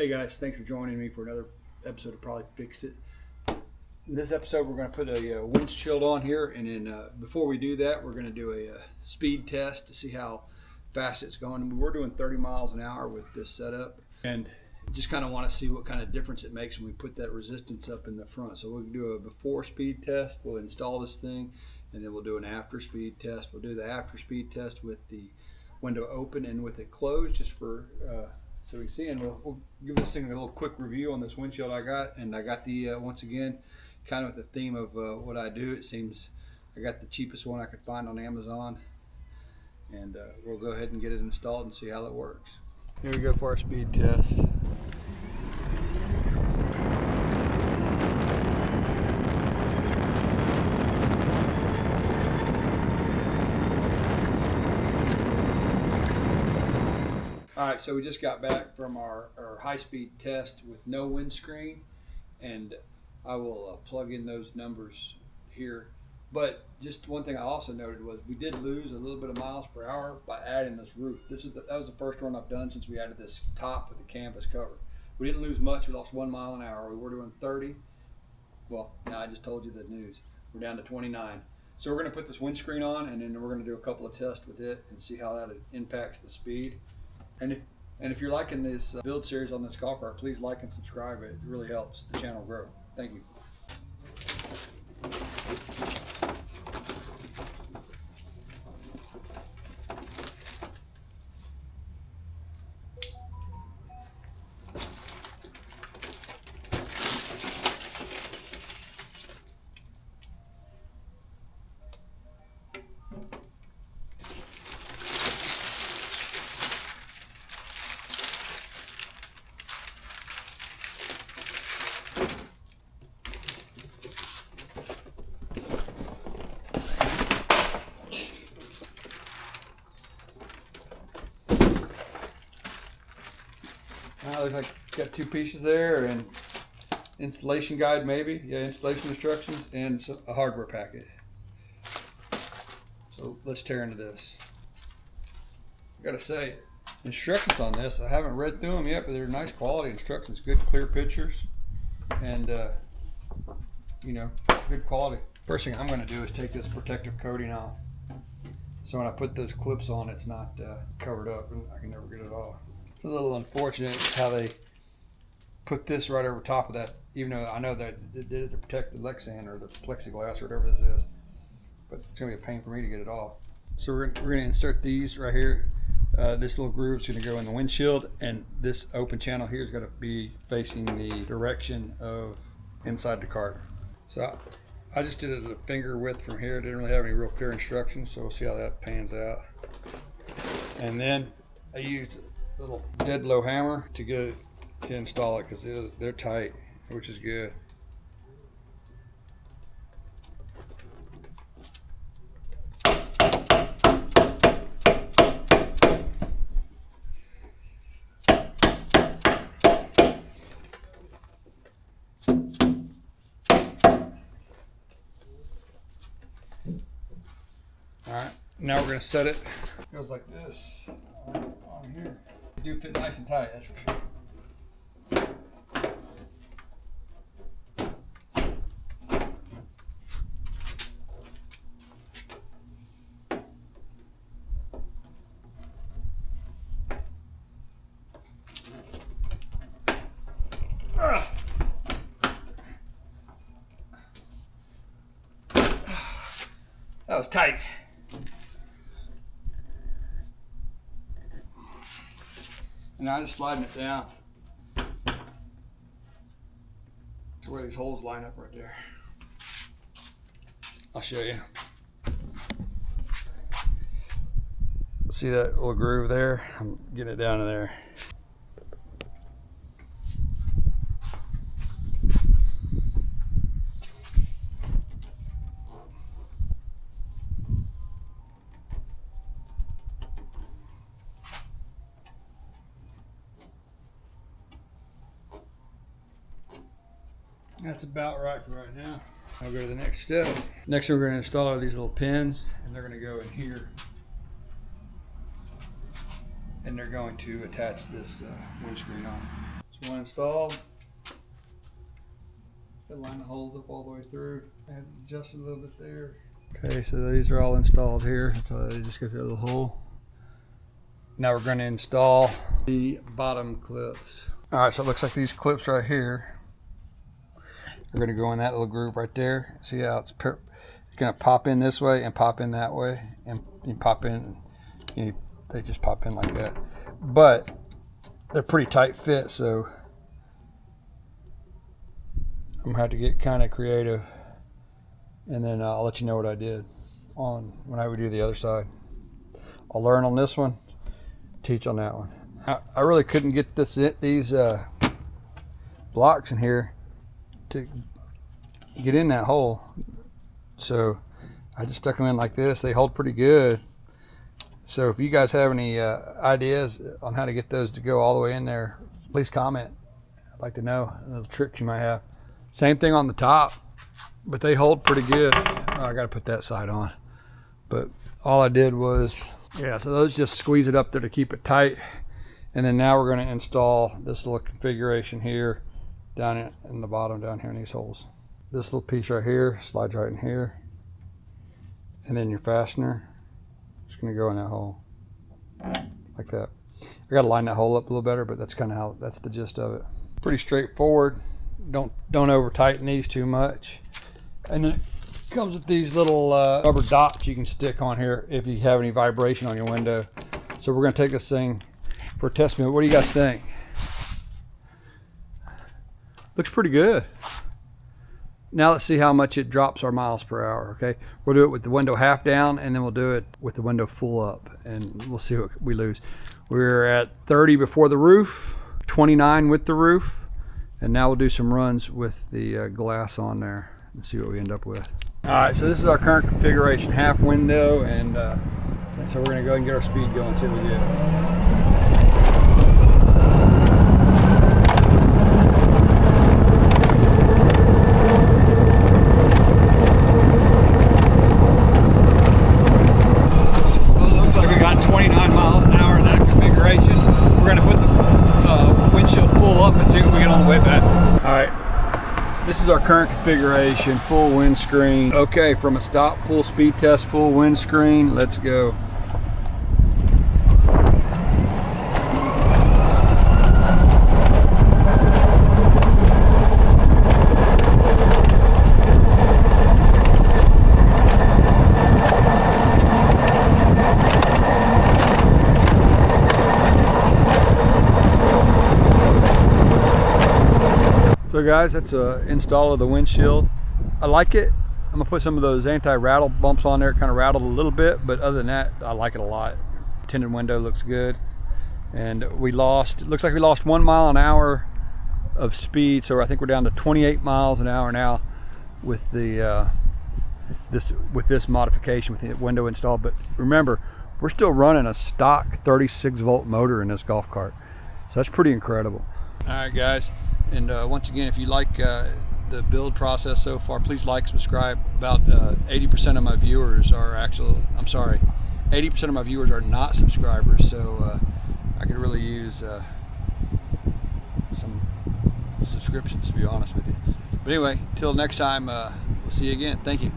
Hey guys, thanks for joining me for another episode of Probably Fix It. In this episode, we're going to put a windshield on here, and then before we do that, we're going to do a speed test to see how fast it's going. We're doing 30 miles an hour with this setup, and just kind of want to see what kind of difference it makes when we put that resistance up in the front. So we'll do a before speed test, we'll install this thing, and then we'll do an after speed test. We'll do the after speed test with the window open and with it closed, just for so we can see, and we'll give this thing a little quick review on this windshield I got. And I got the once again, kind of with the theme of what I do. It seems I got the cheapest one I could find on Amazon, and we'll go ahead and get it installed and see how it works. Here we go for our speed test. All right, so we just got back from our high-speed test with no windscreen, and I will plug in those numbers here. But just one thing I also noted was we did lose a little bit of miles per hour by adding this roof. That was the first run I've done since we added this top with the canvas cover. We didn't lose much. We lost 1 mile an hour. We were doing 30. Well, now I just told you the news. We're down to 29. So we're going to put this windscreen on, and then we're going to do a couple of tests with it and see how that impacts the speed. And if you're liking this build series on this golf cart, please like and subscribe. It really helps the channel grow. Thank you. Looks like got 2 pieces there, and installation guide maybe. Yeah, installation instructions and a hardware packet. So let's tear into this. I gotta say, instructions on this, I haven't read through them yet, but they're nice quality instructions, good clear pictures, and good quality. First thing I'm gonna do is take this protective coating off, so when I put those clips on, it's not covered up and I can never get it off. It's a little unfortunate how they put this right over top of that, even though I know that they did it to protect the Lexan or the plexiglass or whatever this is. But it's going to be a pain for me to get it off. So we're going to insert these right here. This little groove is going to go in the windshield, and this open channel here is going to be facing the direction of inside the cart. So I just did it at a finger width from here. Didn't really have any real clear instructions, so we'll see how that pans out. And then I used little dead blow hammer to get it to install it, because they're tight, which is good. All right, now we're going to set it. It goes like this on here. They do fit nice and tight, that's for sure. That was tight. And now I'm just sliding it down to where these holes line up right there. I'll show you. See that little groove there? I'm getting it down to there. That's about right for right now. I'll go to the next step. Next we're going to install these little pins, and they're going to go in here. And they're going to attach this windscreen on. So One installed. Got to line the holes up all the way through. I had to adjust a little bit there. Okay, so these are all installed here. So they just go through the hole. Now we're going to install the bottom clips. All right, so it looks like these clips right here are going to go in that little groove right there. See how it's going to pop in this way and pop in that way, and you pop in. They just pop in like that. But they're pretty tight fit, so I'm gonna have to get kind of creative, and then I'll let you know what I did on when I would do the other side. I'll learn on this one, teach on that one. I really couldn't get these blocks in here to get in that hole, so I just stuck them in like this. They hold pretty good. So if you guys have any ideas on how to get those to go all the way in there, please comment. I'd like to know little tricks you might have. Same thing on the top, but they hold pretty good. Oh, I got to put that side on. But all I did was, yeah, so those just squeeze it up there to keep it tight. And then now we're going to install this little configuration here down in the bottom down here in these holes. This little piece right here slides right in here. And then your fastener is going to go in that hole like that. I got to line that hole up a little better, but that's kind of how, that's the gist of it. Pretty straightforward. Don't over tighten these too much. And then it comes with these little rubber dots you can stick on here if you have any vibration on your window. So we're going to take this thing for a test move. What do you guys think? Looks pretty good. Now let's see how much it drops our miles per hour. Okay, we'll do it with the window half down, and then we'll do it with the window full up, and we'll see what we lose. We're at 30 before the roof, 29 with the roof, and now we'll do some runs with the glass on there and see what we end up with. All right, so this is our current configuration, half window, and so we're gonna go and get our speed going and see what we get. This is our current configuration, full windscreen. Okay, from a stop, full speed test, full windscreen, let's go. So guys, that's an install of the windshield. I like it. I'm gonna put some of those anti-rattle bumps on there. It kind of rattled a little bit, but other than that, I like it a lot. Tinted window looks good. And it looks like we lost 1 mile an hour of speed. So I think we're down to 28 miles an hour now with the this modification with the window installed. But remember, we're still running a stock 36 volt motor in this golf cart. So that's pretty incredible. All right, guys. And once again, if you like the build process so far, please like, subscribe. About 80% of my viewers are 80% of my viewers are not subscribers, so I could really use some subscriptions, to be honest with you. But anyway, till next time, we'll see you again. Thank you.